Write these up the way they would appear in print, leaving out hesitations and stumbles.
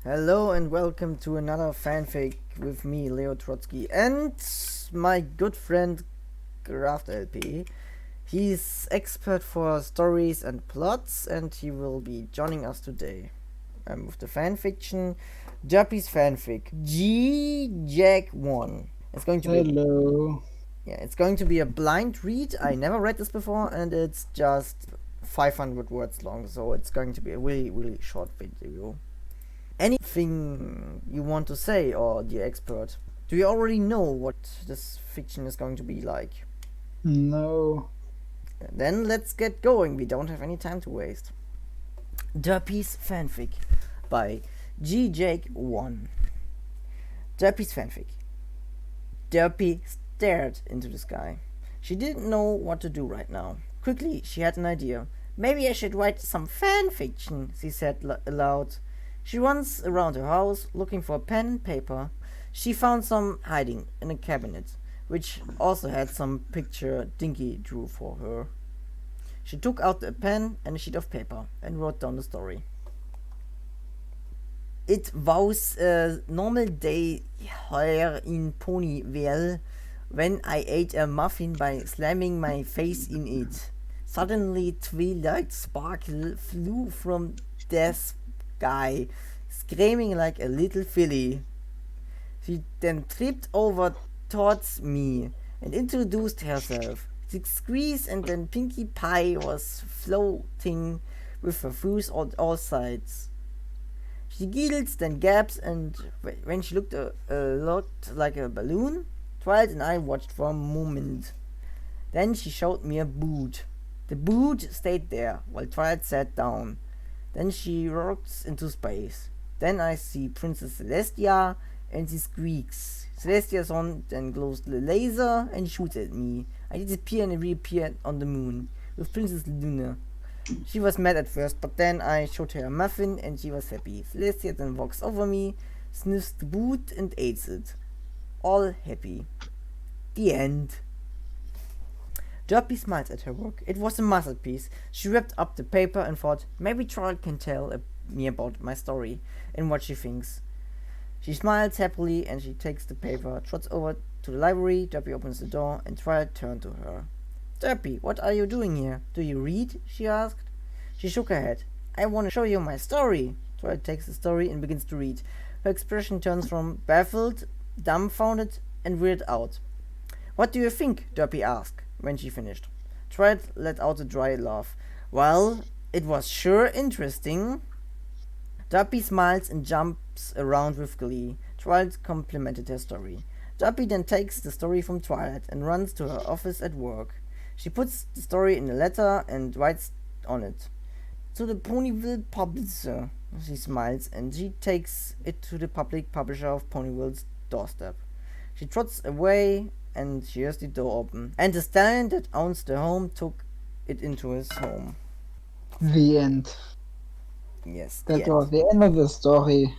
Hello and welcome to another fanfic with me, Leo Trotsky, and my good friend Graft LP. He's expert for stories and plots, and he will be joining us today. With the fanfiction, Derpy's fanfic, G Jack 1. It's going to be Hello. it's going to be a blind read. I never read this before, and it's just 500 words long, so it's going to be a really short video. Anything you want to say, or dear expert? Do you already know what this fiction is going to be like? No. Then let's get going. We don't have any time to waste. Derpy's fanfic by G Jake 1. Derpy's fanfic. Derpy stared into the sky. She didn't know what to do right now. Quickly, she had an idea. Maybe I should write some fanfiction, she said aloud. She runs around her house looking for pen and paper. She found some hiding in a cabinet, which also had some picture Dinky drew for her. She took out a pen and a sheet of paper and wrote down the story. It was a normal day here in Ponyville when I ate a muffin by slamming my face in it. Suddenly, Twilight Sparkle flew from the sky, screaming like a little filly. She then tripped over towards me and introduced herself. Six Squeeze and then Pinkie Pie was floating with her fuse on all sides. She giggles, then gaps, and when she looked like a balloon, Twilight and I watched for a moment. Then she showed me a boot. The boot stayed there while Twilight sat down. Then she rocks into space. Then I see Princess Celestia and she squeaks. Celestia's on then glows the laser and shoots at me. I disappear and reappear on the moon with Princess Luna. She was mad at first, but then I showed her a muffin and she was happy. Celestia then walks over me, sniffs the boot and eats it. All happy. The end. Derpy smiled at her work. It was a masterpiece. She wrapped up the paper and thought, maybe Charlotte can tell me about my story and what she thinks. She smiles happily and she takes the paper, trots over to the library. Derpy opens the door and Twilight turned to her. Derpy, what are you doing here? Do you read? She asked. She shook her head. I want to show you my story. Twilight takes the story and begins to read. Her expression turns from baffled, dumbfounded, and weirded out. What do you think? Derpy asked when she finished. Twilight let out a dry laugh. Well, it was sure interesting. Derpy smiles and jumps around with glee. Twilight complimented her story. Derpy then takes the story from Twilight and runs to her office at work. She puts the story in a letter and writes on it. To the Ponyville publisher, she smiles, and she takes it to the public publisher of Ponyville's doorstep. She trots away and she hears the door open. And the stallion that owns the home took it into his home. The end. Yes, the That end. was the end of the story.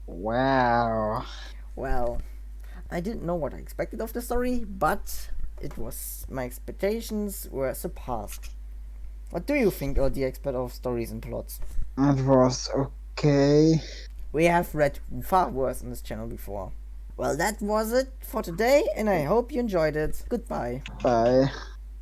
Wow. Well, I didn't know what I expected of the story, but my expectations were surpassed. What do you think, or the expert of stories and plots? It was okay. We have read far worse on this channel before. Well, that was it for today, and I hope you enjoyed it. Goodbye. Bye.